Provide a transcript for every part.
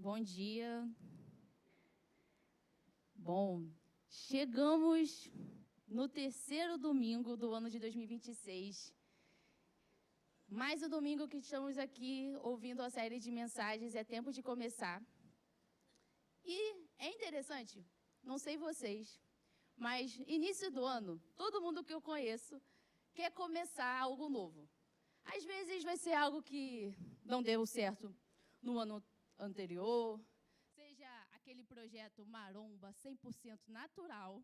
Bom dia. Bom, chegamos no terceiro domingo do ano de 2026. Mais um domingo que estamos aqui ouvindo a série de mensagens, é tempo de começar. E é interessante, não sei vocês, mas início do ano, todo mundo que eu conheço quer começar algo novo. Às vezes vai ser algo que não deu certo no ano anterior, seja aquele projeto maromba 100% natural,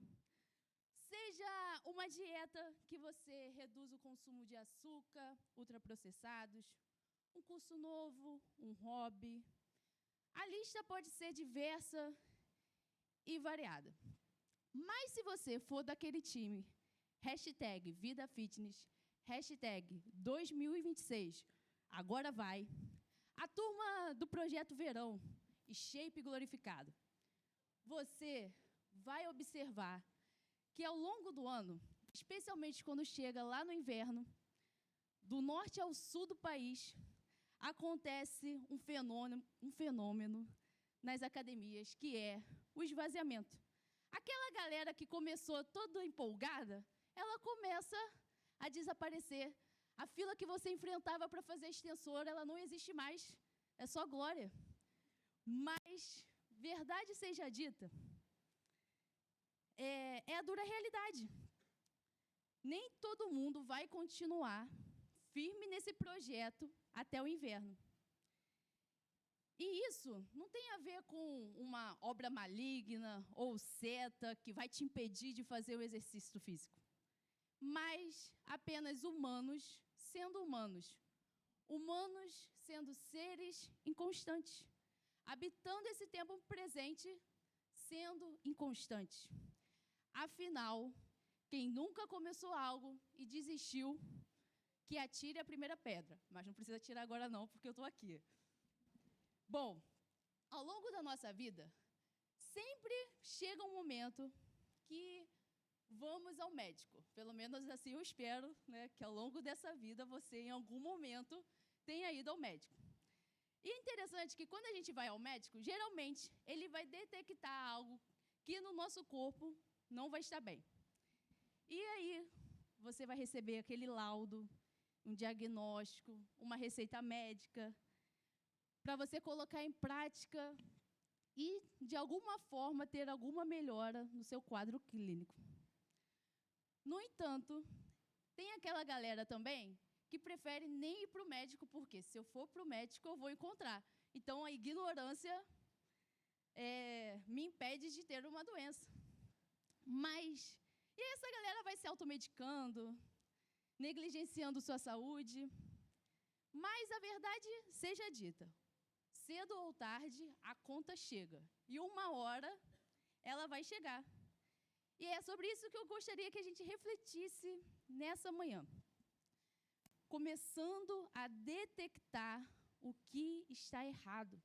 seja uma dieta que você reduz o consumo de açúcar, ultraprocessados, um curso novo, um hobby. A lista pode ser diversa e variada. Mas se você for daquele time, hashtag Vida Fitness, hashtag 2026, agora vai, a turma do Projeto Verão e Shape Glorificado, você vai observar que ao longo do ano, especialmente quando chega lá no inverno, do norte ao sul do país, acontece um fenômeno nas academias, que é o esvaziamento. Aquela galera que começou toda empolgada, ela começa a desaparecer. A fila que você enfrentava para fazer extensor, ela não existe mais. É só glória. Mas, verdade seja dita, é a dura realidade. Nem todo mundo vai continuar firme nesse projeto até o inverno. E isso não tem a ver com uma obra maligna ou seta que vai te impedir de fazer o exercício físico, mas apenas humanos sendo humanos. Humanos sendo seres inconstantes, habitando esse tempo presente, sendo inconstantes. Afinal, quem nunca começou algo e desistiu, que atire a primeira pedra. Mas não precisa tirar agora não, porque eu estou aqui. Bom, ao longo da nossa vida, sempre chega um momento que vamos ao médico. Pelo menos assim eu espero, né, que ao longo dessa vida você, em algum momento, tenha ido ao médico. E é interessante que quando a gente vai ao médico, geralmente ele vai detectar algo que no nosso corpo não vai estar bem. E aí você vai receber aquele laudo, um diagnóstico, uma receita médica, para você colocar em prática e, de alguma forma, ter alguma melhora no seu quadro clínico. No entanto, tem aquela galera também que prefere nem ir para o médico, porque se eu for para o médico, eu vou encontrar. Então, a ignorância me impede de ter uma doença. Mas, e essa galera vai se automedicando, negligenciando sua saúde. Mas a verdade seja dita, cedo ou tarde, a conta chega. E uma hora, ela vai chegar. E é sobre isso que eu gostaria que a gente refletisse nessa manhã. Começando a detectar o que está errado.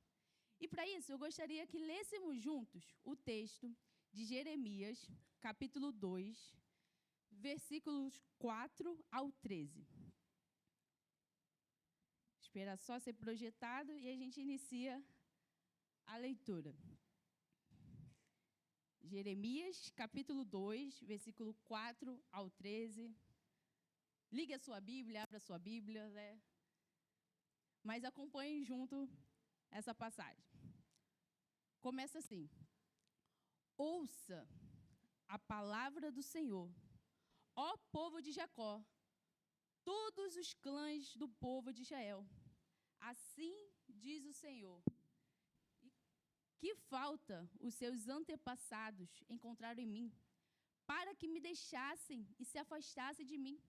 E para isso, eu gostaria que lêssemos juntos o texto de Jeremias, capítulo 2, versículos 4 ao 13. Espera só ser projetado e a gente inicia a leitura. Jeremias, capítulo 2, versículo 4 ao 13. Ligue a sua Bíblia, abra a sua Bíblia, né? Mas acompanhem junto essa passagem. Começa assim: ouça a palavra do Senhor, ó povo de Jacó, todos os clãs do povo de Israel. Assim diz o Senhor: que falta os seus antepassados encontraram em mim, para que me deixassem e se afastassem de mim.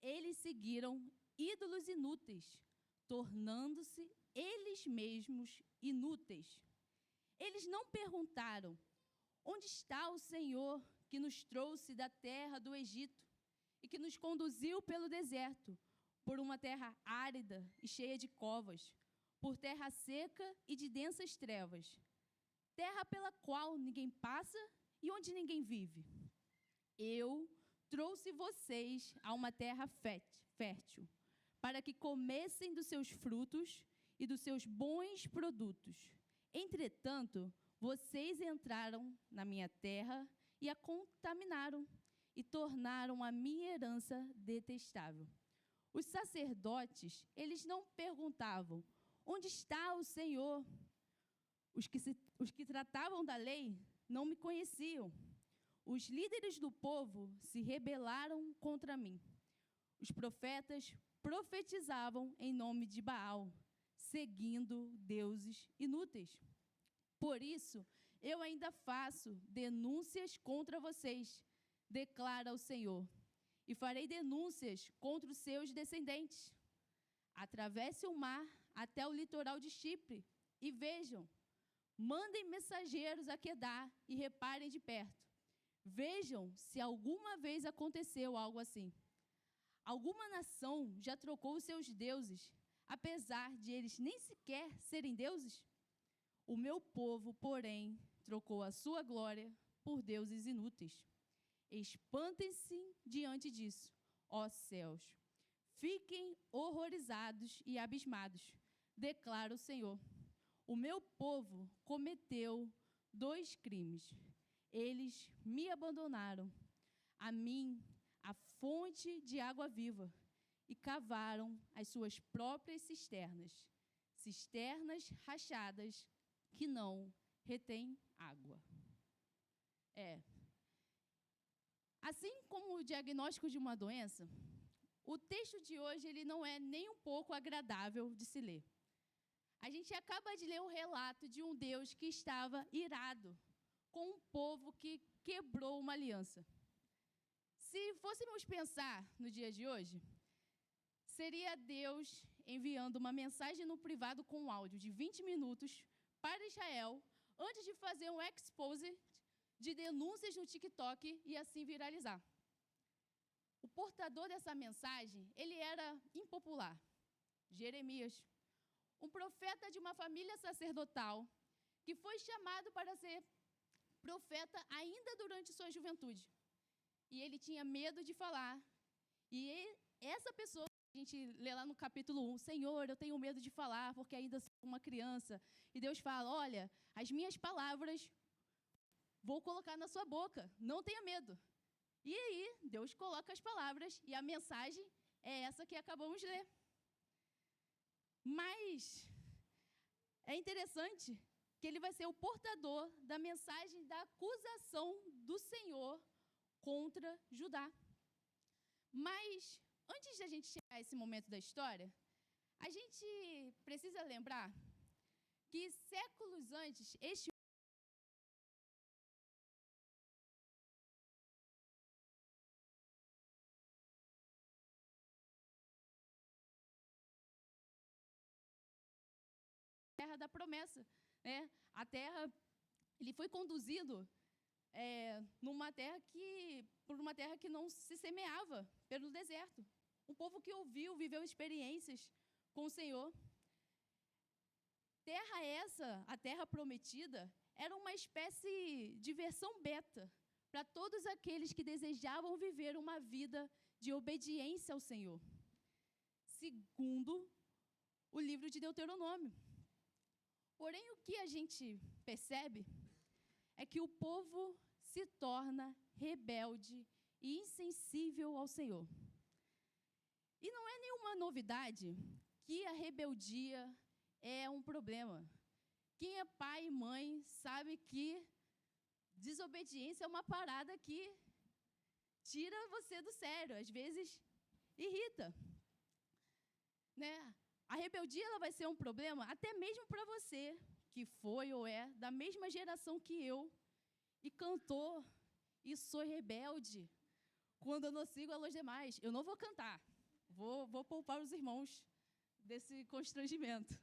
Eles seguiram ídolos inúteis, tornando-se eles mesmos inúteis. Eles não perguntaram: onde está o Senhor que nos trouxe da terra do Egito e que nos conduziu pelo deserto, por uma terra árida e cheia de covas, por terra seca e de densas trevas, terra pela qual ninguém passa e onde ninguém vive? Eu trouxe vocês a uma terra fértil, para que comessem dos seus frutos e dos seus bons produtos. Entretanto, vocês entraram na minha terra e a contaminaram e tornaram a minha herança detestável. Os sacerdotes, eles não perguntavam: onde está o Senhor? Os que tratavam da lei não me conheciam. Os líderes do povo se rebelaram contra mim. Os profetas profetizavam em nome de Baal, seguindo deuses inúteis. Por isso, eu ainda faço denúncias contra vocês, declara o Senhor, e farei denúncias contra os seus descendentes. Atravesse o mar até o litoral de Chipre e vejam. Mandem mensageiros a Quedar e reparem de perto. Vejam se alguma vez aconteceu algo assim. Alguma nação já trocou os seus deuses, apesar de eles nem sequer serem deuses? O meu povo, porém, trocou a sua glória por deuses inúteis. Espantem-se diante disso, ó céus. Fiquem horrorizados e abismados, declara o Senhor. O meu povo cometeu 2 crimes. Eles me abandonaram, a mim, a fonte de água viva, e cavaram as suas próprias cisternas, cisternas rachadas que não retêm água. Assim como o diagnóstico de uma doença, o texto de hoje ele não é nem um pouco agradável de se ler. A gente acaba de ler o relato de um Deus que estava irado com um povo que quebrou uma aliança. Se fôssemos pensar no dia de hoje, seria Deus enviando uma mensagem no privado com um áudio de 20 minutos para Israel, antes de fazer um expose de denúncias no TikTok e assim viralizar. O portador dessa mensagem, ele era impopular. Jeremias, um profeta de uma família sacerdotal, que foi chamado para ser profeta ainda durante sua juventude. E ele tinha medo de falar. E essa pessoa, a gente lê lá no capítulo 1, Senhor, eu tenho medo de falar, porque ainda sou uma criança. E Deus fala, olha, as minhas palavras vou colocar na sua boca, não tenha medo. E aí, Deus coloca as palavras, e a mensagem é essa que acabamos de ler. Mas é interessante que ele vai ser o portador da mensagem da acusação do Senhor contra Judá. Mas, antes de a gente chegar a esse momento da história, a gente precisa lembrar que séculos antes, este terra da promessa, né? A terra, ele foi conduzido por uma terra que não se semeava, pelo deserto. Um povo que ouviu, viveu experiências com o Senhor. Terra essa, a terra prometida, era uma espécie de versão beta para todos aqueles que desejavam viver uma vida de obediência ao Senhor, segundo o livro de Deuteronômio. Porém, o que a gente percebe é que o povo se torna rebelde e insensível ao Senhor. E não é nenhuma novidade que a rebeldia é um problema. Quem é pai e mãe sabe que desobediência é uma parada que tira você do sério, às vezes irrita. Né? A rebeldia ela vai ser um problema até mesmo para você, que foi ou é da mesma geração que eu, e cantou, e sou rebelde, quando eu não sigo a luz demais. Eu não vou cantar, vou poupar os irmãos desse constrangimento.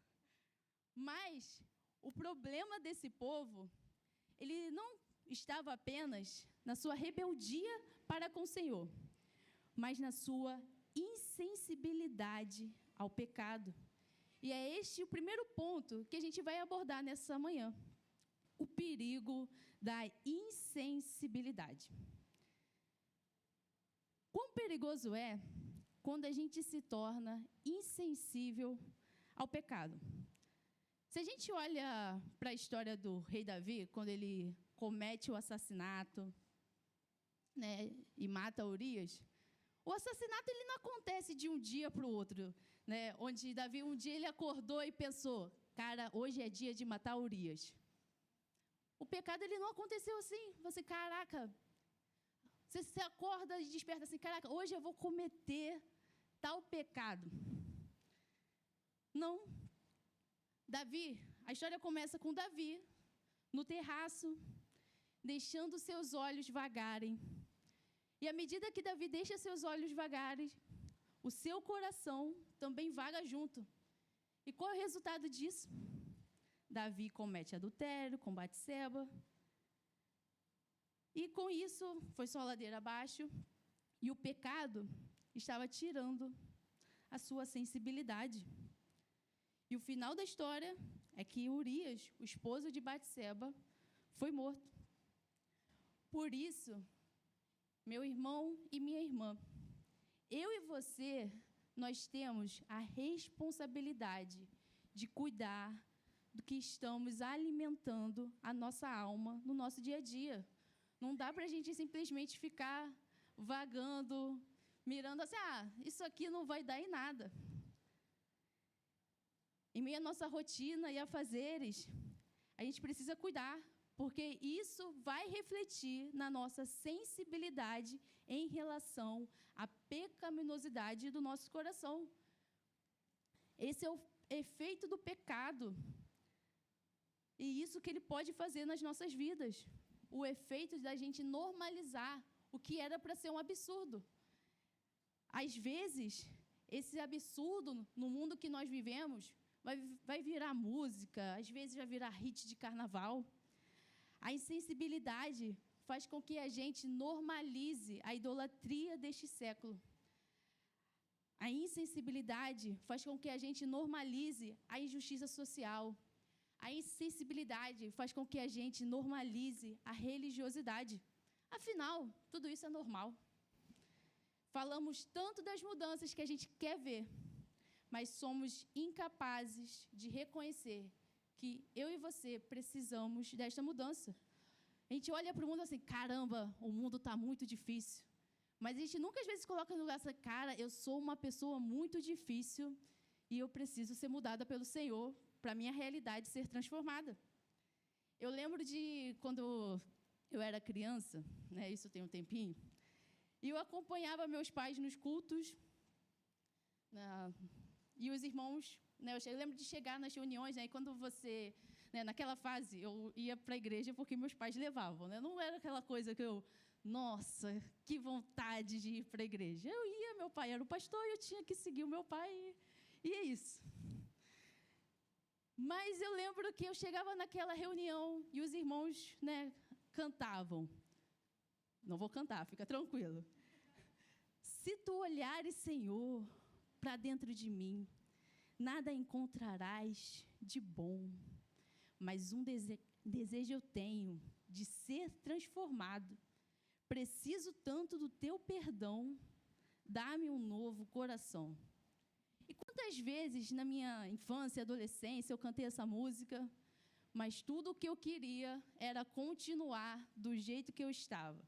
Mas o problema desse povo, ele não estava apenas na sua rebeldia para com o Senhor, mas na sua insensibilidade ao pecado. E é este o primeiro ponto que a gente vai abordar nessa manhã. O perigo da insensibilidade. Quão perigoso é quando a gente se torna insensível ao pecado? Se a gente olha para a história do rei Davi, quando ele comete o assassinato, né, e mata Urias, o assassinato ele não acontece de um dia para o outro, né, onde Davi um dia ele acordou e pensou, cara, hoje é dia de matar Urias. O pecado ele não aconteceu assim. Você, caraca, você se acorda e desperta assim, caraca, hoje eu vou cometer tal pecado. Não. Davi, a história começa com Davi no terraço, deixando seus olhos vagarem. E à medida que Davi deixa seus olhos vagarem, o seu coração também vaga junto. E qual é o resultado disso? Davi comete adultério com Batseba. E com isso, foi só ladeira abaixo. E o pecado estava tirando a sua sensibilidade. E o final da história é que Urias, o esposo de Batseba, foi morto. Por isso, meu irmão e minha irmã, eu e você, nós temos a responsabilidade de cuidar do que estamos alimentando a nossa alma no nosso dia a dia. Não dá para a gente simplesmente ficar vagando, mirando assim, isso aqui não vai dar em nada. Em meio à nossa rotina e afazeres, a gente precisa cuidar, porque isso vai refletir na nossa sensibilidade em relação à pecaminosidade do nosso coração. Esse é o efeito do pecado. E isso que ele pode fazer nas nossas vidas. O efeito da gente normalizar o que era para ser um absurdo. Às vezes, esse absurdo no mundo que nós vivemos vai virar música, às vezes vai virar hit de carnaval. A insensibilidade faz com que a gente normalize a idolatria deste século. A insensibilidade faz com que a gente normalize a injustiça social. A insensibilidade faz com que a gente normalize a religiosidade. Afinal, tudo isso é normal. Falamos tanto das mudanças que a gente quer ver, mas somos incapazes de reconhecer que eu e você precisamos desta mudança. A gente olha para o mundo assim, caramba, o mundo está muito difícil. Mas a gente nunca às vezes coloca no lugar assim, cara, eu sou uma pessoa muito difícil e eu preciso ser mudada pelo Senhor para a minha realidade ser transformada. Eu lembro de quando eu era criança, né, isso tem um tempinho, e eu acompanhava meus pais nos cultos, e os irmãos, né, eu lembro de chegar nas reuniões, né, e quando você, né, naquela fase, eu ia para a igreja porque meus pais levavam, né, não era aquela coisa que eu, nossa, que vontade de ir para a igreja. Eu ia, meu pai era o pastor e eu tinha que seguir o meu pai, e é isso. Mas eu lembro que eu chegava naquela reunião e os irmãos, né, cantavam. Não vou cantar, fica tranquilo. Se tu olhares, Senhor, para dentro de mim, nada encontrarás de bom. Mas um desejo eu tenho de ser transformado. Preciso tanto do teu perdão, dá-me um novo coração. E quantas vezes na minha infância e adolescência eu cantei essa música, mas tudo o que eu queria era continuar do jeito que eu estava.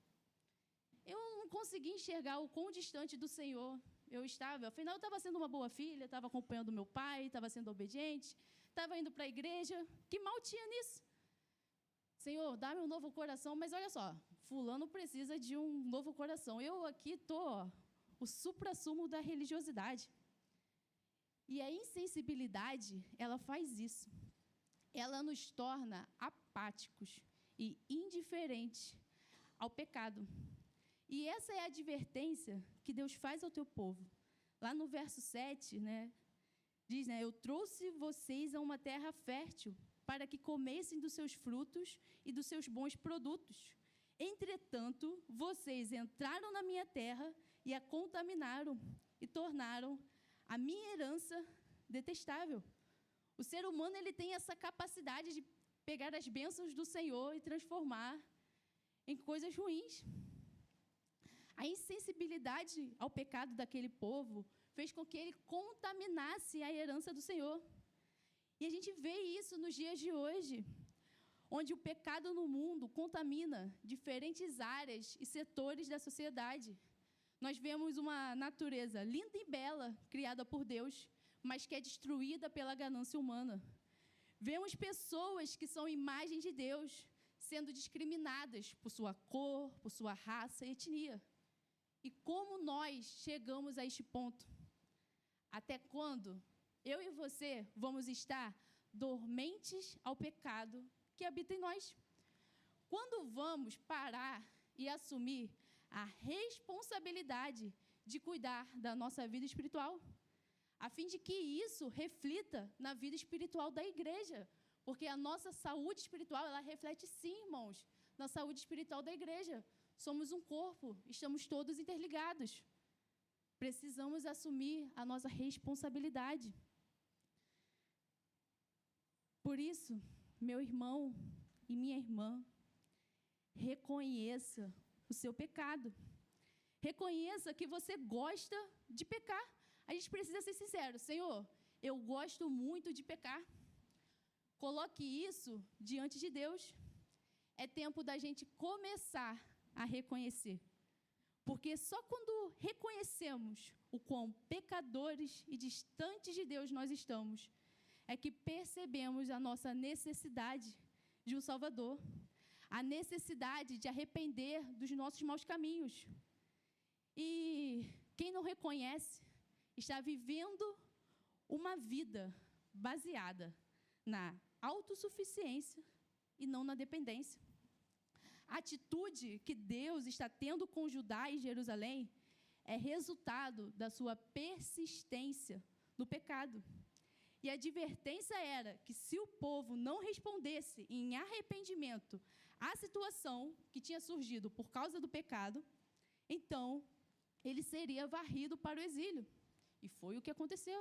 Eu não conseguia enxergar o quão distante do Senhor eu estava. Afinal, eu estava sendo uma boa filha, estava acompanhando meu pai, estava sendo obediente, estava indo para a igreja. Que mal tinha nisso? Senhor, dá-me um novo coração, mas olha só, fulano precisa de um novo coração. Eu aqui estou o suprassumo da religiosidade. E a insensibilidade, ela faz isso. Ela nos torna apáticos e indiferentes ao pecado. E essa é a advertência que Deus faz ao teu povo. Lá no verso 7, né, diz, né, eu trouxe vocês a uma terra fértil para que comessem dos seus frutos e dos seus bons produtos. Entretanto, vocês entraram na minha terra e a contaminaram e tornaram a minha herança detestável. O ser humano ele tem essa capacidade de pegar as bênçãos do Senhor e transformar em coisas ruins. A insensibilidade ao pecado daquele povo fez com que ele contaminasse a herança do Senhor. E a gente vê isso nos dias de hoje, onde o pecado no mundo contamina diferentes áreas e setores da sociedade. Nós vemos uma natureza linda e bela, criada por Deus, mas que é destruída pela ganância humana. Vemos pessoas que são imagem de Deus sendo discriminadas por sua cor, por sua raça e etnia. E como nós chegamos a este ponto? Até quando eu e você vamos estar dormentes ao pecado que habita em nós? Quando vamos parar e assumir a responsabilidade de cuidar da nossa vida espiritual, a fim de que isso reflita na vida espiritual da igreja, porque a nossa saúde espiritual, ela reflete sim, irmãos, na saúde espiritual da igreja. Somos um corpo, estamos todos interligados. Precisamos assumir a nossa responsabilidade. Por isso, meu irmão e minha irmã, reconheça o seu pecado. Reconheça que você gosta de pecar. A gente precisa ser sincero. Senhor, eu gosto muito de pecar. Coloque isso diante de Deus. É tempo da gente começar a reconhecer. Porque só quando reconhecemos o quão pecadores e distantes de Deus nós estamos, é que percebemos a nossa necessidade de um Salvador. A necessidade de arrepender dos nossos maus caminhos. E quem não reconhece está vivendo uma vida baseada na autossuficiência e não na dependência. A atitude que Deus está tendo com Judá e Jerusalém é resultado da sua persistência no pecado. E a advertência era que se o povo não respondesse em arrependimento à situação que tinha surgido por causa do pecado, então ele seria varrido para o exílio. E foi o que aconteceu.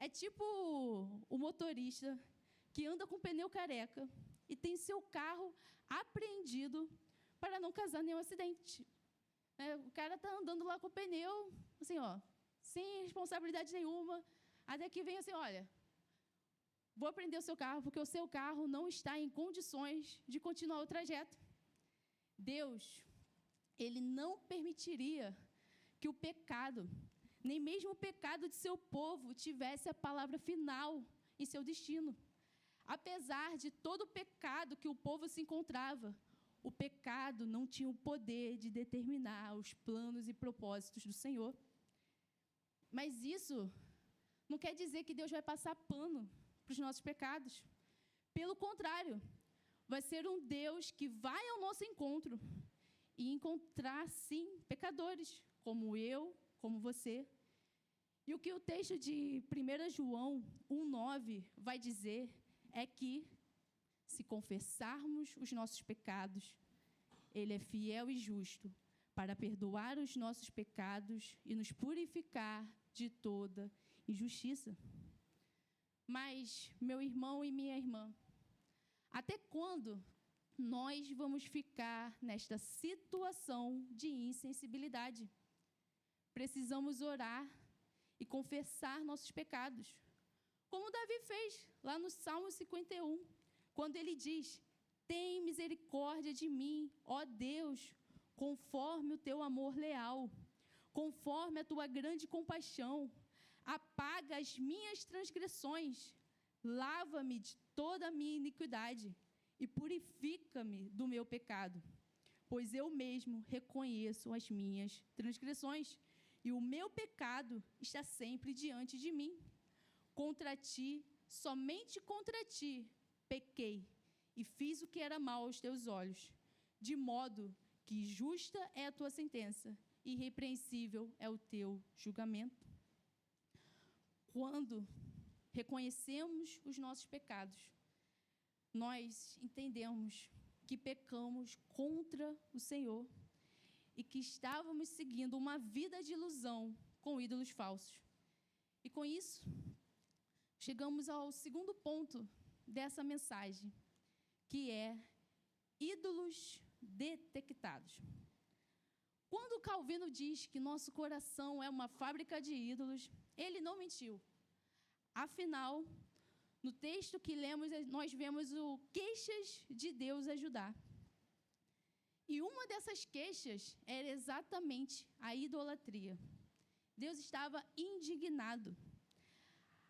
É tipo o motorista que anda com pneu careca e tem seu carro apreendido para não causar nenhum acidente. O cara está andando lá com o pneu, assim, ó, sem responsabilidade nenhuma, até que vem assim, olha, vou apreender o seu carro, porque o seu carro não está em condições de continuar o trajeto. Deus, Ele não permitiria que o pecado, nem mesmo o pecado de seu povo, tivesse a palavra final em seu destino. Apesar de todo o pecado que o povo se encontrava, o pecado não tinha o poder de determinar os planos e propósitos do Senhor. Mas isso não quer dizer que Deus vai passar pano para os nossos pecados. Pelo contrário, vai ser um Deus que vai ao nosso encontro e encontrar, sim, pecadores, como eu, como você. E o que o texto de 1 João 1,9 vai dizer é que, se confessarmos os nossos pecados, Ele é fiel e justo para perdoar os nossos pecados e nos purificar de toda injustiça. Mas, meu irmão e minha irmã, até quando nós vamos ficar nesta situação de insensibilidade? Precisamos orar e confessar nossos pecados, como Davi fez lá no Salmo 51, quando ele diz: tem misericórdia de mim, ó Deus, conforme o teu amor leal, conforme a tua grande compaixão, apaga as minhas transgressões, lava-me de toda a minha iniquidade e purifica-me do meu pecado, pois eu mesmo reconheço as minhas transgressões e o meu pecado está sempre diante de mim. Contra ti, somente contra ti, pequei e fiz o que era mal aos teus olhos, de modo que justa é a tua sentença e irrepreensível é o teu julgamento. Quando reconhecemos os nossos pecados, nós entendemos que pecamos contra o Senhor e que estávamos seguindo uma vida de ilusão com ídolos falsos. E com isso, chegamos ao segundo ponto dessa mensagem, que é ídolos detectados. Quando Calvino diz que nosso coração é uma fábrica de ídolos, ele não mentiu. Afinal, No texto que lemos, nós vemos o queixas de Deus ajudar. E uma dessas queixas era exatamente a idolatria. Deus estava indignado.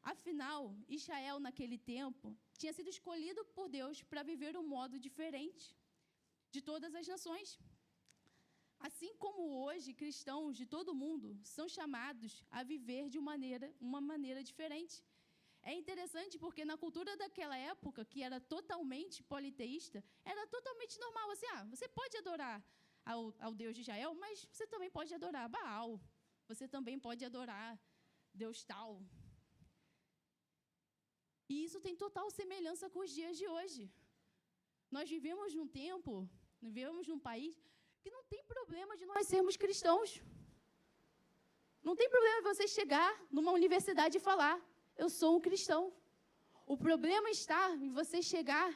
Afinal, Israel, naquele tempo, tinha sido escolhido por Deus para viver um modo diferente de todas as nações. Assim como hoje, cristãos de todo o mundo são chamados a viver de uma maneira diferente. É interessante porque na cultura daquela época, que era totalmente politeísta, era totalmente normal. Assim, você pode adorar ao Deus de Israel, mas você também pode adorar Baal. Você também pode adorar Deus tal. E isso tem total semelhança com os dias de hoje. Nós vivemos num tempo, vivemos num país que não tem problema de nós sermos cristãos. Não tem problema você chegar numa universidade e falar, eu sou um cristão. O problema está em você chegar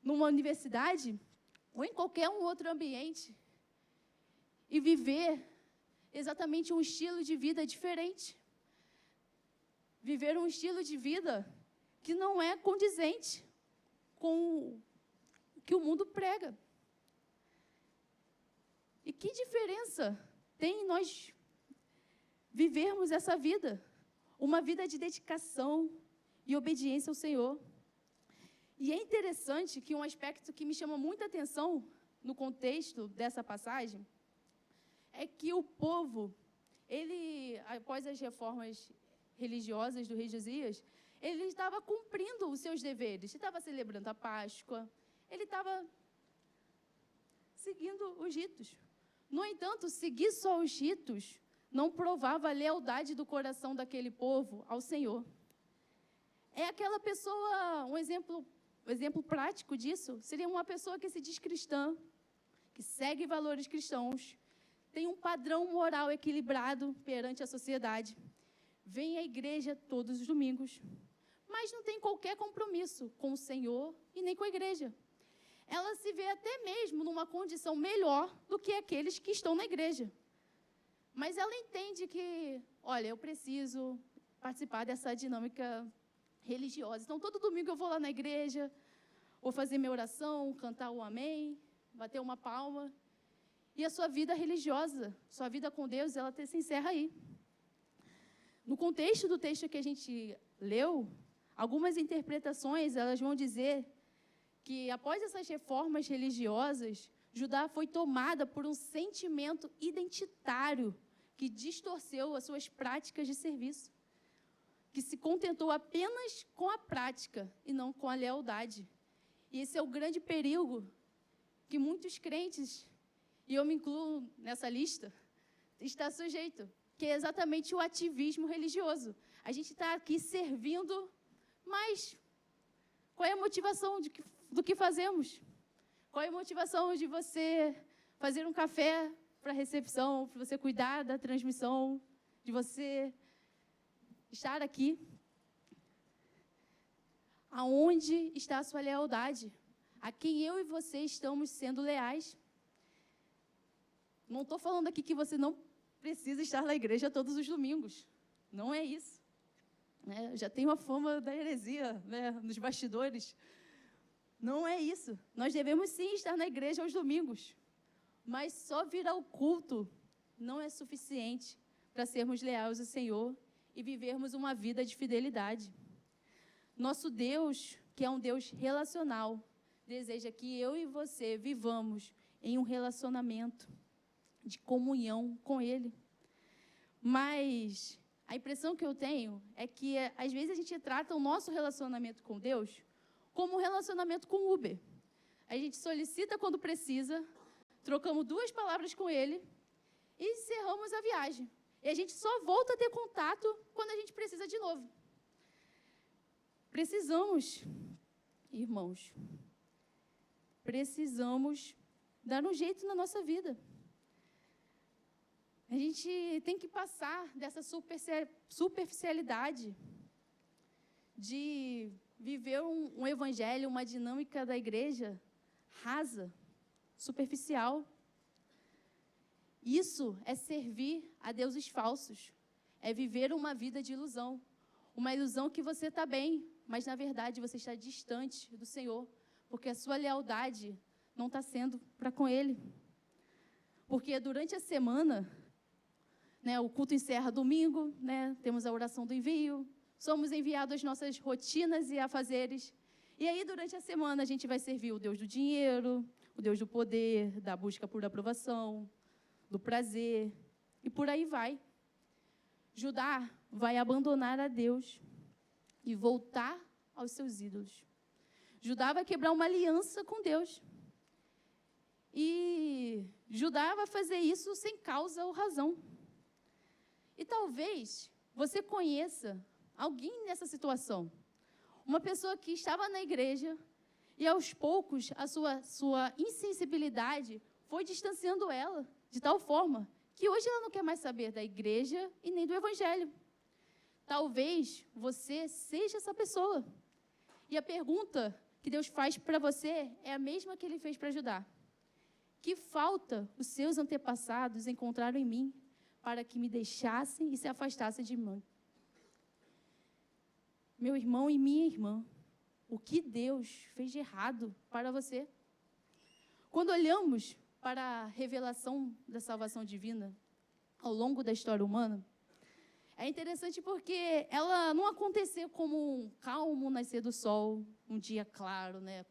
numa universidade ou em qualquer um outro ambiente e viver exatamente um estilo de vida diferente. Viver um estilo de vida que não é condizente com o que o mundo prega. E que diferença tem nós vivermos essa vida? Uma vida de dedicação e obediência ao Senhor. E é interessante que um aspecto que me chama muita atenção no contexto dessa passagem é que o povo, ele, após as reformas religiosas do rei Josias, ele estava cumprindo os seus deveres. Ele estava celebrando a Páscoa, ele estava seguindo os ritos. No entanto, seguir só os ritos não provava a lealdade do coração daquele povo ao Senhor. É aquela pessoa, um exemplo prático disso, seria uma pessoa que se diz cristã, que segue valores cristãos, tem um padrão moral equilibrado perante a sociedade, vem à igreja todos os domingos, mas não tem qualquer compromisso com o Senhor e nem com a igreja. Ela se vê até mesmo numa condição melhor do que aqueles que estão na igreja. Mas ela entende que, olha, eu preciso participar dessa dinâmica religiosa. Então, todo domingo eu vou lá na igreja, vou fazer minha oração, cantar o amém, bater uma palma. E a sua vida religiosa, sua vida com Deus, ela se encerra aí. No contexto do texto que a gente leu, algumas interpretações elas vão dizer que após essas reformas religiosas, Judá foi tomada por um sentimento identitário que distorceu as suas práticas de serviço, que se contentou apenas com a prática e não com a lealdade. E esse é o grande perigo que muitos crentes, e eu me incluo nessa lista, está sujeito, que é exatamente o ativismo religioso. A gente está aqui servindo, mas qual é a motivação do que fazemos? Qual é a motivação de você fazer um café para a recepção, para você cuidar da transmissão, de você estar aqui? Aonde está a sua lealdade? A quem eu e você estamos sendo leais? Não estou falando aqui que você não precisa estar na igreja todos os domingos. Não é isso. Já tenho a fama da heresia, nos bastidores. Não é isso. Nós devemos sim estar na igreja aos domingos. Mas só vir ao culto não é suficiente para sermos leais ao Senhor e vivermos uma vida de fidelidade. Nosso Deus, que é um Deus relacional, deseja que eu e você vivamos em um relacionamento de comunhão com Ele. Mas a impressão que eu tenho é que, às vezes, a gente trata o nosso relacionamento com Deus como um relacionamento com Uber. A gente solicita quando precisa, trocamos 2 palavras com Ele e encerramos a viagem. E a gente só volta a ter contato quando a gente precisa de novo. Precisamos, irmãos, dar um jeito na nossa vida. A gente tem que passar dessa superficialidade de viver um evangelho, uma dinâmica da igreja rasa, superficial. Isso é servir a deuses falsos, é viver uma vida de ilusão. uma ilusão que você está bem, mas, na verdade, você está distante do Senhor, porque a sua lealdade não está sendo para com Ele. Porque durante a semana, né, o culto encerra domingo, né, temos a oração do envio, somos enviados às nossas rotinas e afazeres. E aí, durante a semana, a gente vai servir o Deus do dinheiro, o Deus do poder, da busca por aprovação, do prazer, e por aí vai. Judá vai abandonar a Deus e voltar aos seus ídolos. Judá vai quebrar uma aliança com Deus. E Judá vai fazer isso sem causa ou razão. E talvez você conheça alguém nessa situação. Uma pessoa que estava na igreja e, aos poucos, a sua insensibilidade foi distanciando ela de tal forma que hoje ela não quer mais saber da igreja e nem do evangelho. Talvez você seja essa pessoa. E a pergunta que Deus faz para você é a mesma que Ele fez para Judá. Que falta os seus antepassados encontraram em mim para que me deixassem e se afastassem de mim? Meu irmão e minha irmã, o que Deus fez de errado para você? Quando olhamos para a revelação da salvação divina ao longo da história humana, é interessante porque ela não aconteceu como um calmo nascer do sol, um dia claro, né?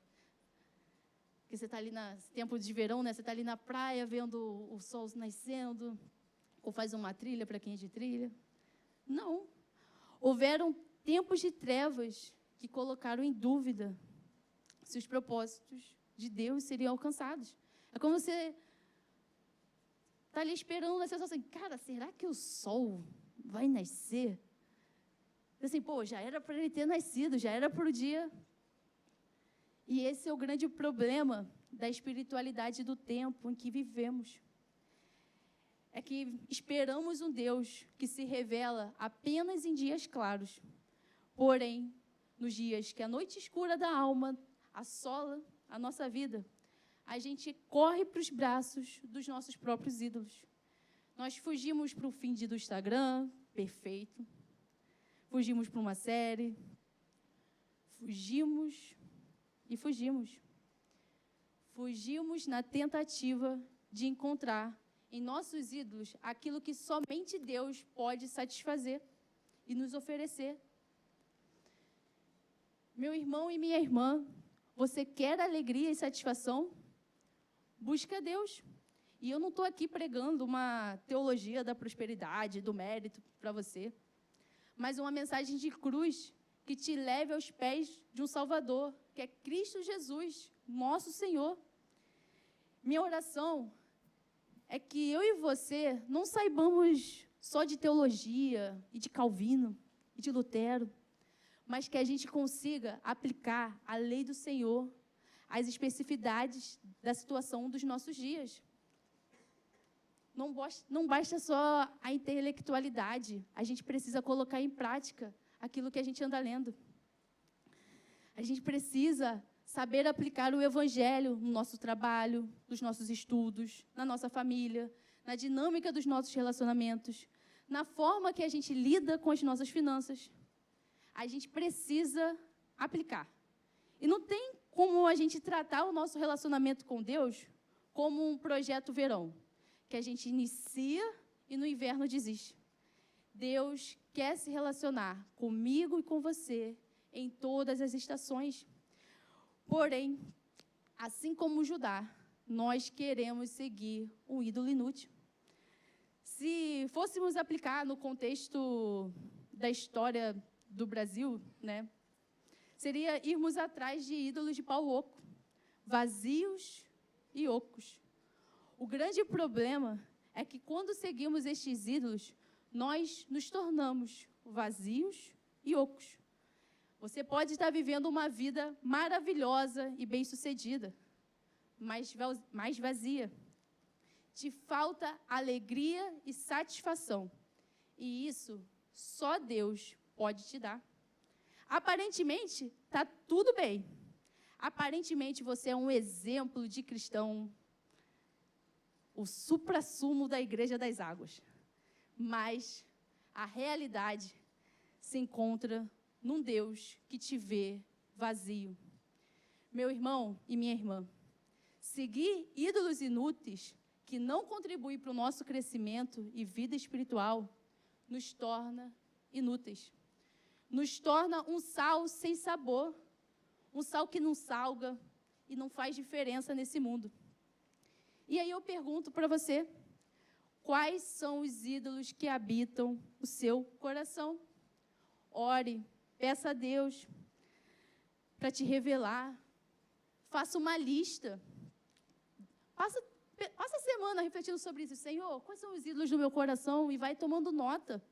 Porque você está ali no tempo de verão, né? Você está ali na praia vendo o sol nascendo, ou faz uma trilha para quem é de trilha. Não. Houveram tempos de trevas que colocaram em dúvida se os propósitos de Deus seriam alcançados. É como você está ali esperando nascer, assim, cara, será que o sol vai nascer? Assim, pô, já era para ele ter nascido, já era para o dia. E esse é o grande problema da espiritualidade do tempo em que vivemos. É que esperamos um Deus que se revela apenas em dias claros. Porém, nos dias que a noite escura da alma assola a nossa vida, a gente corre para os braços dos nossos próprios ídolos. Nós fugimos para o feed do Instagram, perfeito. Fugimos para uma série. Fugimos. Fugimos na tentativa de encontrar em nossos ídolos aquilo que somente Deus pode satisfazer e nos oferecer. Meu irmão e minha irmã, você quer alegria e satisfação? Busca Deus. E eu não estou aqui pregando uma teologia da prosperidade, do mérito para você, mas uma mensagem de cruz que te leve aos pés de um Salvador, que é Cristo Jesus, nosso Senhor. Minha oração é que eu e você não saibamos só de teologia e de Calvino e de Lutero, mas que a gente consiga aplicar a lei do Senhor às especificidades da situação dos nossos dias. Não basta só a intelectualidade, a gente precisa colocar em prática aquilo que a gente anda lendo. A gente precisa saber aplicar o Evangelho no nosso trabalho, nos nossos estudos, na nossa família, na dinâmica dos nossos relacionamentos, na forma que a gente lida com as nossas finanças. A gente precisa aplicar. E não tem como a gente tratar o nosso relacionamento com Deus como um projeto verão, que a gente inicia e no inverno desiste. Deus quer se relacionar comigo e com você em todas as estações. Porém, assim como Judá, nós queremos seguir um ídolo inútil. Se fôssemos aplicar no contexto da história do Brasil, né, seria irmos atrás de ídolos de pau oco, vazios e ocos. O grande problema é que quando seguimos estes ídolos, nós nos tornamos vazios e ocos. Você pode estar vivendo uma vida maravilhosa e bem-sucedida, mas mais vazia. Te falta alegria e satisfação. E isso só Deus pode te dar. Aparentemente, está tudo bem. Aparentemente, você é um exemplo de cristão, o suprassumo da Igreja das Águas. Mas a realidade se encontra num Deus que te vê vazio. Meu irmão e minha irmã, seguir ídolos inúteis que não contribuem para o nosso crescimento e vida espiritual nos torna inúteis. Nos torna um sal sem sabor, um sal que não salga e não faz diferença nesse mundo. E aí eu pergunto para você, quais são os ídolos que habitam o seu coração? Ore, peça a Deus para te revelar. Faça uma lista. Passa a semana refletindo sobre isso. Senhor, quais são os ídolos do meu coração? E vai tomando nota.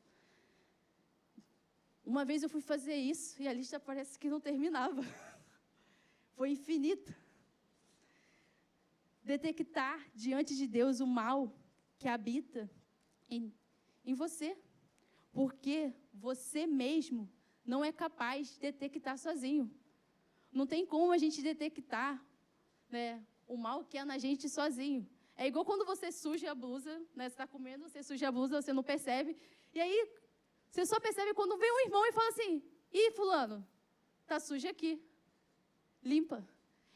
Uma vez eu fui fazer isso e a lista parece que não terminava. Foi infinita. Detectar diante de Deus o mal que habita em você. Porque você mesmo não é capaz de detectar sozinho. Não tem como a gente detectar, né, o mal que é na gente sozinho. É igual quando você suja a blusa, né, você está comendo, você suja a blusa, você não percebe. E aí, você só percebe quando vem um irmão e fala assim, ih, fulano, está sujo aqui. Limpa.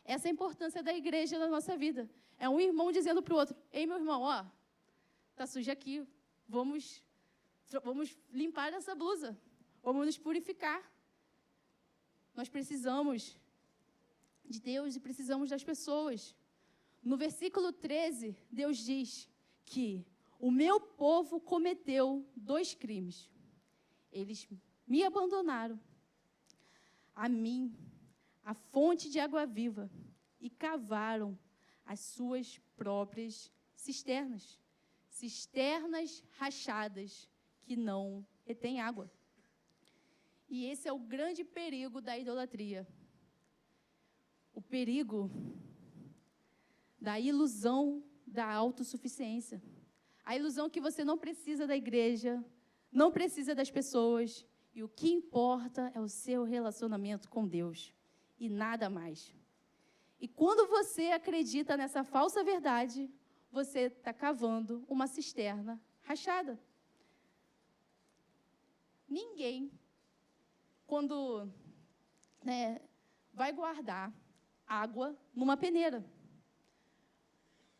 Essa é a importância da igreja na nossa vida. É um irmão dizendo para o outro, ei, meu irmão, ó, está sujo aqui, vamos limpar essa blusa, vamos nos purificar. Nós precisamos de Deus e precisamos das pessoas. No versículo 13, Deus diz que o meu povo cometeu 2 crimes. Eles me abandonaram, a mim, a fonte de água viva, e cavaram as suas próprias cisternas. Cisternas rachadas que não retêm água. E esse é o grande perigo da idolatria. O perigo da ilusão da autossuficiência. A ilusão que você não precisa da igreja, não precisa das pessoas, e o que importa é o seu relacionamento com Deus, e nada mais. E quando você acredita nessa falsa verdade, você está cavando uma cisterna rachada. Ninguém, quando vai guardar água numa peneira.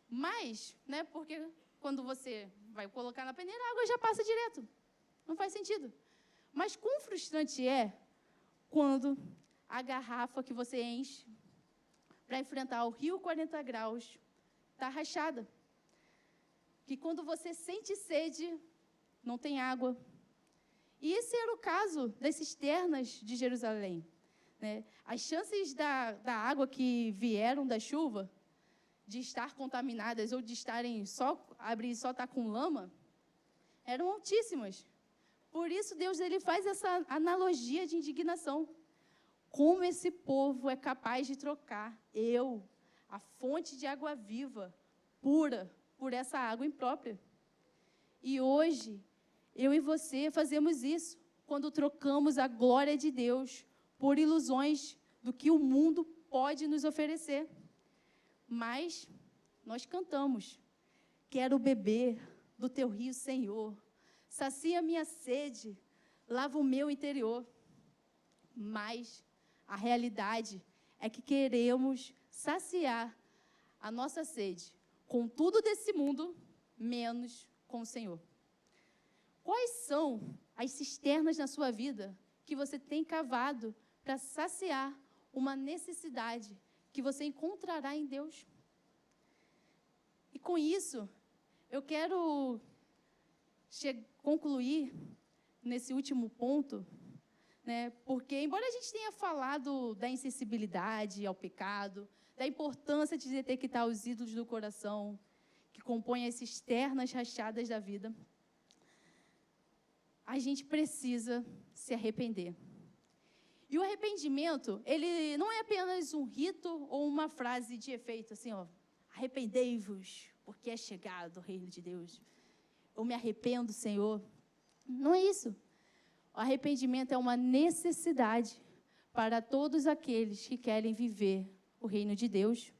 Mas, porque quando você vai colocar na peneira, a água já passa direto. Não faz sentido. Mas quão frustrante é quando a garrafa que você enche para enfrentar o rio 40 graus está rachada. Que quando você sente sede, não tem água. E esse era o caso das cisternas de Jerusalém. As chances da água que vieram da chuva, de estar contaminadas ou de estarem abrir só estar com lama, eram altíssimas. Por isso, Deus ele faz essa analogia de indignação. Como esse povo é capaz de trocar a fonte de água viva, pura, por essa água imprópria. E hoje, eu e você fazemos isso, quando trocamos a glória de Deus por ilusões do que o mundo pode nos oferecer. Mas nós cantamos, quero beber do teu rio, Senhor, sacia minha sede, lava o meu interior. Mas a realidade é que queremos saciar a nossa sede com tudo desse mundo, menos com o Senhor. Quais são as cisternas na sua vida que você tem cavado para saciar uma necessidade que você encontrará em Deus? E com isso, eu quero concluir nesse último ponto, porque, embora a gente tenha falado da insensibilidade ao pecado, da importância de detectar os ídolos do coração, que compõem as cisternas rachadas da vida, a gente precisa se arrepender. E o arrependimento, ele não é apenas um rito ou uma frase de efeito, assim, arrependei-vos, porque é chegado o reino de Deus. Eu me arrependo, Senhor. Não é isso. O arrependimento é uma necessidade para todos aqueles que querem viver o reino de Deus.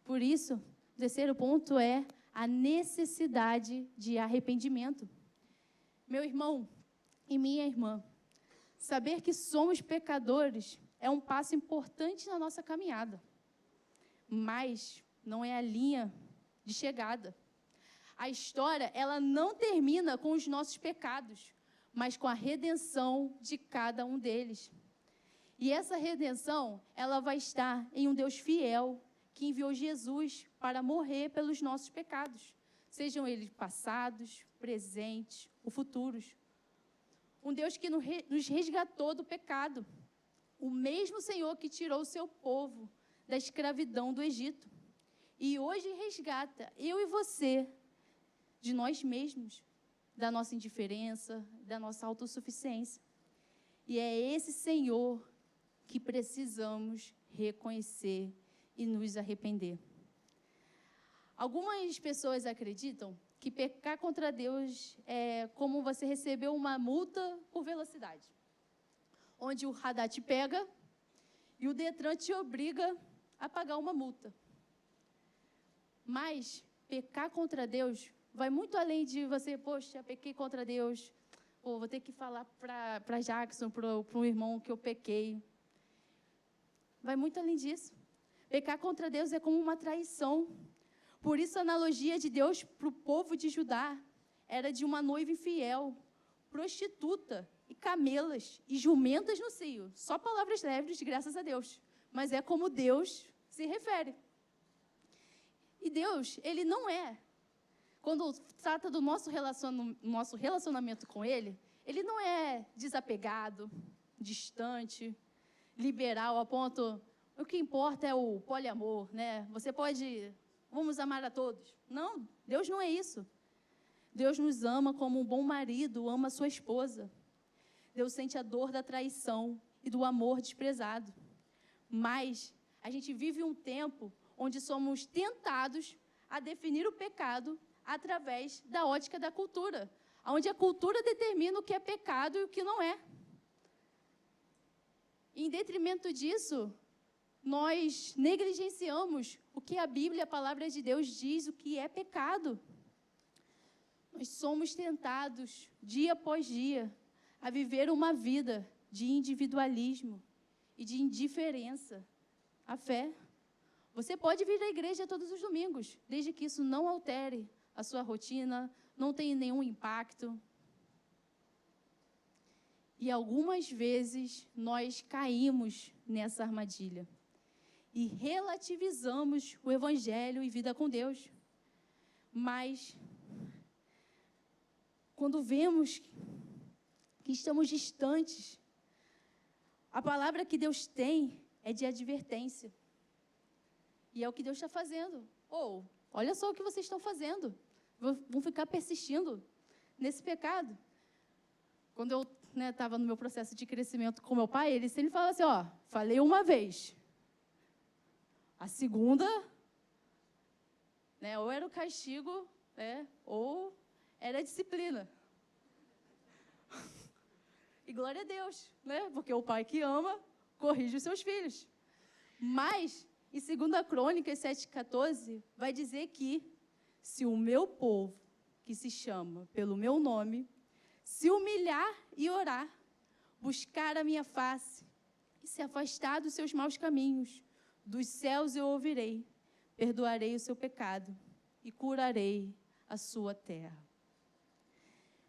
Por isso, o terceiro ponto é a necessidade de arrependimento. Meu irmão e minha irmã, Saber que somos pecadores é um passo importante na nossa caminhada, mas não é a linha de chegada. A história, ela não termina com os nossos pecados, mas com a redenção de cada um deles. E essa redenção, ela vai estar em um Deus fiel, que enviou Jesus para morrer pelos nossos pecados, sejam eles passados, presentes ou futuros. Um Deus que nos resgatou do pecado. O mesmo Senhor que tirou o seu povo da escravidão do Egito. E hoje resgata eu e você de nós mesmos, da nossa indiferença, da nossa autossuficiência. E é esse Senhor que precisamos reconhecer e nos arrepender. Algumas pessoas acreditam que pecar contra Deus é como você receber uma multa por velocidade, onde o radar te pega e o Detran te obriga a pagar uma multa. Mas pecar contra Deus vai muito além de você, poxa, pequei contra Deus, vou ter que falar para Jackson, para um irmão que eu pequei. Vai muito além disso. Pecar contra Deus é como uma traição. Por isso, a analogia de Deus para o povo de Judá era de uma noiva infiel, prostituta, e camelas, e jumentas no cio. Só palavras leves, graças a Deus. Mas é como Deus se refere. E Deus, Ele não é. Quando trata do nosso relacionamento com Ele, Ele não é desapegado, distante, liberal, a ponto... O que importa é o poliamor, né? Você pode... Vamos amar a todos. Não, Deus não é isso. Deus nos ama como um bom marido ama sua esposa. Deus sente a dor da traição e do amor desprezado. Mas a gente vive um tempo onde somos tentados a definir o pecado através da ótica da cultura, onde a cultura determina o que é pecado e o que não é. Em detrimento disso, nós negligenciamos o que a Bíblia, a palavra de Deus, diz o que é pecado. Nós somos tentados, dia após dia, a viver uma vida de individualismo e de indiferença à fé. Você pode vir à igreja todos os domingos, desde que isso não altere a sua rotina, não tenha nenhum impacto. E algumas vezes nós caímos nessa armadilha e relativizamos o Evangelho e vida com Deus. Mas, quando vemos que estamos distantes, a palavra que Deus tem é de advertência. E é o que Deus está fazendo. Olha só o que vocês estão fazendo. Vão ficar persistindo nesse pecado. Quando eu estava no meu processo de crescimento com meu pai, ele sempre falava assim, falei uma vez. A segunda, ou era o castigo, ou era a disciplina. E glória a Deus, porque o pai que ama, corrige os seus filhos. Mas, em 2 Crônicas 7,14, vai dizer que se o meu povo, que se chama pelo meu nome, se humilhar e orar, buscar a minha face e se afastar dos seus maus caminhos, dos céus eu ouvirei, perdoarei o seu pecado e curarei a sua terra.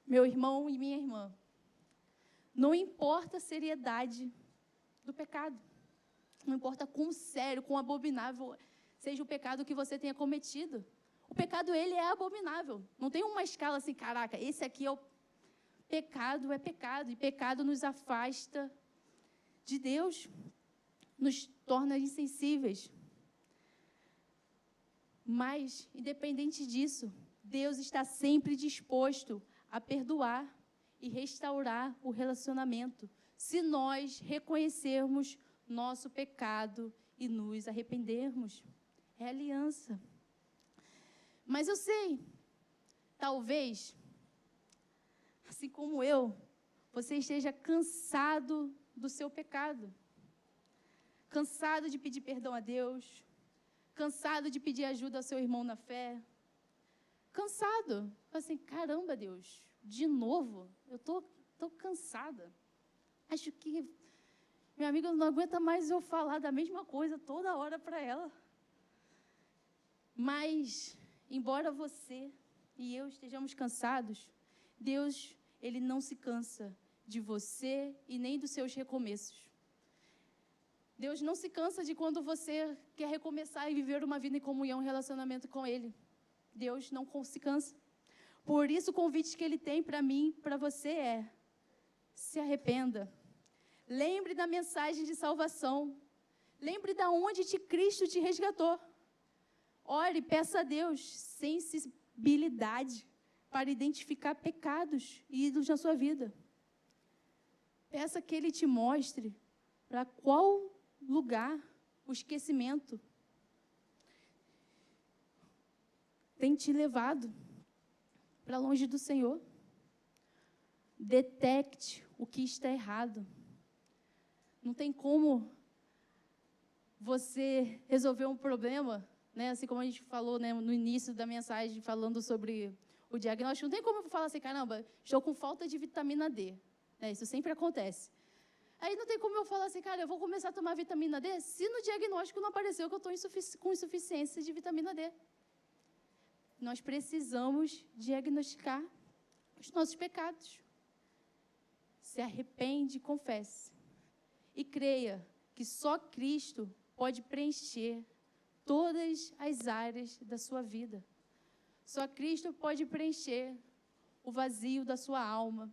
Meu irmão e minha irmã, não importa a seriedade do pecado, não importa quão sério, quão abominável seja o pecado que você tenha cometido. O pecado, ele é abominável. Não tem uma escala assim, caraca, esse aqui é o pecado, e pecado nos afasta de Deus, nos torna insensíveis. Mas, independente disso, Deus está sempre disposto a perdoar e restaurar o relacionamento, se nós reconhecermos nosso pecado e nos arrependermos. É aliança. Mas eu sei, talvez, assim como eu, você esteja cansado do seu pecado. Cansado de pedir perdão a Deus. Cansado de pedir ajuda ao seu irmão na fé. Cansado. Assim, caramba, Deus, de novo, eu tô cansada. Acho que minha amiga não aguenta mais eu falar da mesma coisa toda hora para ela. Mas, embora você e eu estejamos cansados, Deus, Ele não se cansa de você e nem dos seus recomeços. Deus não se cansa de quando você quer recomeçar e viver uma vida em comunhão, um relacionamento com Ele. Deus não se cansa. Por isso, o convite que Ele tem para mim, para você é: se arrependa. Lembre da mensagem de salvação. Lembre de onde Cristo te resgatou. Ore, peça a Deus sensibilidade para identificar pecados e ídolos na sua vida. Peça que Ele te mostre para qual lugar o esquecimento tem te levado para longe do Senhor. Detecte o que está errado. Não tem como você resolver um problema, né? Assim como a gente falou, né, no início da mensagem, falando sobre o diagnóstico, não tem como eu falar assim: caramba, estou com falta de vitamina D. Né? Isso sempre acontece. Aí não tem como eu falar assim: cara, eu vou começar a tomar vitamina D, se no diagnóstico não apareceu que eu estou com insuficiência de vitamina D. Nós precisamos diagnosticar os nossos pecados. Se arrepende, confesse. E creia que só Cristo pode preencher todas as áreas da sua vida. Só Cristo pode preencher o vazio da sua alma.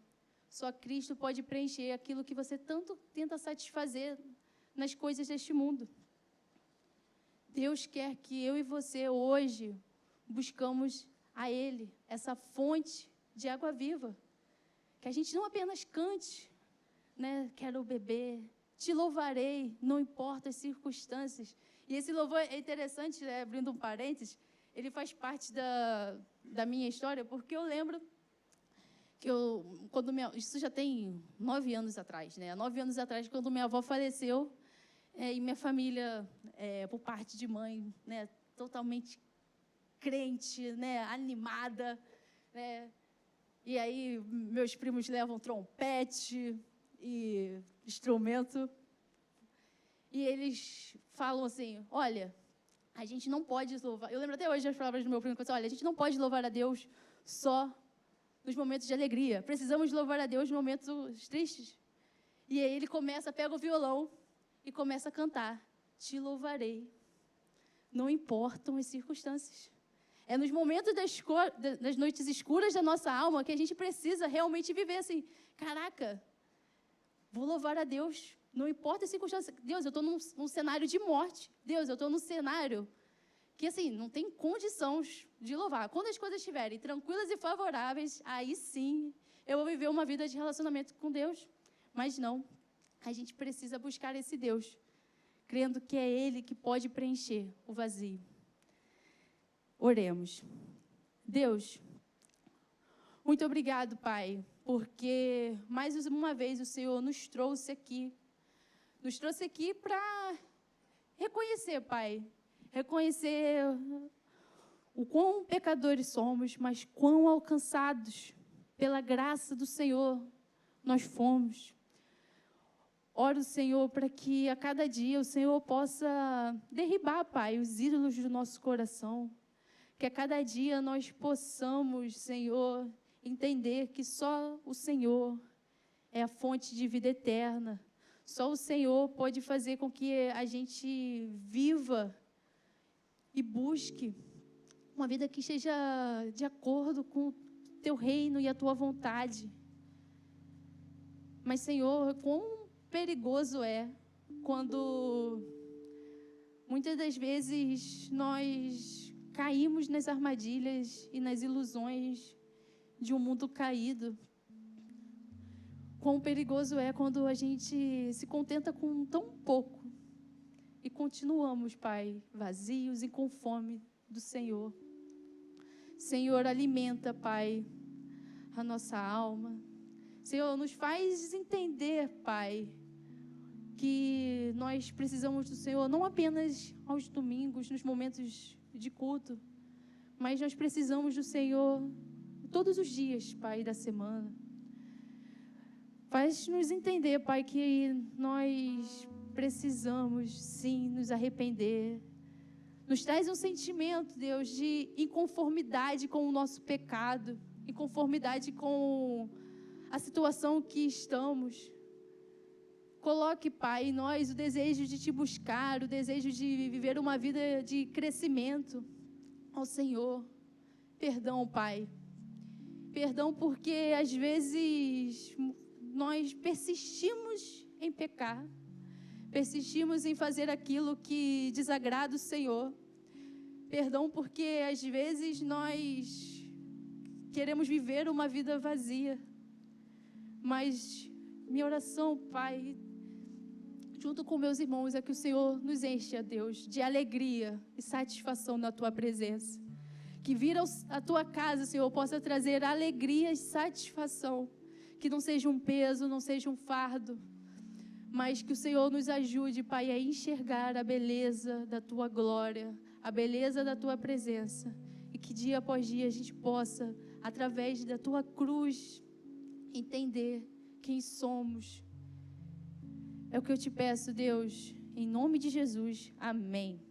Só Cristo pode preencher aquilo que você tanto tenta satisfazer nas coisas deste mundo. Deus quer que eu e você hoje buscamos a Ele, essa fonte de água viva. Que a gente não apenas cante, né? Quero beber, te louvarei, não importa as circunstâncias. E esse louvor é interessante, né? Abrindo um parênteses, ele faz parte da minha história, porque eu lembro que isso já tem 9 anos atrás, né? 9 anos atrás, quando minha avó faleceu, e minha família, por parte de mãe, né? Totalmente crente, né? Animada, né? E aí meus primos levam trompete e instrumento. E eles falam assim: olha, a gente não pode louvar. Eu lembro até hoje as palavras do meu primo, que olha, a gente não pode louvar a Deus só nos momentos de alegria. Precisamos louvar a Deus nos momentos tristes. E aí ele pega o violão e começa a cantar: te louvarei, não importam as circunstâncias. É nos momentos das noites escuras da nossa alma que a gente precisa realmente viver assim: caraca, vou louvar a Deus, não importa as circunstâncias. Deus, eu estou num cenário de morte. Deus, eu estou num cenário que, assim, não tem condições de louvar. Quando as coisas estiverem tranquilas e favoráveis, aí sim eu vou viver uma vida de relacionamento com Deus. Mas não, a gente precisa buscar esse Deus, crendo que é Ele que pode preencher o vazio. Oremos. Deus, muito obrigado, Pai, porque mais uma vez o Senhor nos trouxe aqui. Nos trouxe aqui para reconhecer, Pai, reconhecer o quão pecadores somos, mas quão alcançados pela graça do Senhor nós fomos. Oro, Senhor, para que a cada dia o Senhor possa derribar, Pai, os ídolos do nosso coração. Que a cada dia nós possamos, Senhor, entender que só o Senhor é a fonte de vida eterna. Só o Senhor pode fazer com que a gente viva e busque uma vida que esteja de acordo com o Teu reino e a Tua vontade. Mas, Senhor, quão perigoso é quando muitas das vezes nós caímos nas armadilhas e nas ilusões de um mundo caído. Quão perigoso é quando a gente se contenta com tão pouco e continuamos, Pai, vazios e com fome do Senhor. Senhor, alimenta, Pai, a nossa alma. Senhor, nos faz entender, Pai, que nós precisamos do Senhor não apenas aos domingos, nos momentos de culto, mas nós precisamos do Senhor todos os dias, Pai, da semana. Faz-nos entender, Pai, que nós precisamos, sim, nos arrepender. Nos traz um sentimento, Deus, de inconformidade com o nosso pecado, inconformidade com a situação que estamos. Coloque, Pai, em nós o desejo de Te buscar, o desejo de viver uma vida de crescimento ao Senhor. Perdão, Pai. Perdão porque, às vezes, nós persistimos em pecar. Persistimos em fazer aquilo que desagrada o Senhor. Perdão porque, às vezes, nós queremos viver uma vida vazia. Mas minha oração, Pai, junto com meus irmãos, é que o Senhor nos enche, Deus, de alegria e satisfação na Tua presença. Que vir à Tua casa, Senhor, possa trazer alegria e satisfação. Que não seja um peso, não seja um fardo, mas que o Senhor nos ajude, Pai, a enxergar a beleza da Tua glória, a beleza da Tua presença. E que dia após dia a gente possa, através da Tua cruz, entender quem somos. É o que eu te peço, Deus, em nome de Jesus. Amém.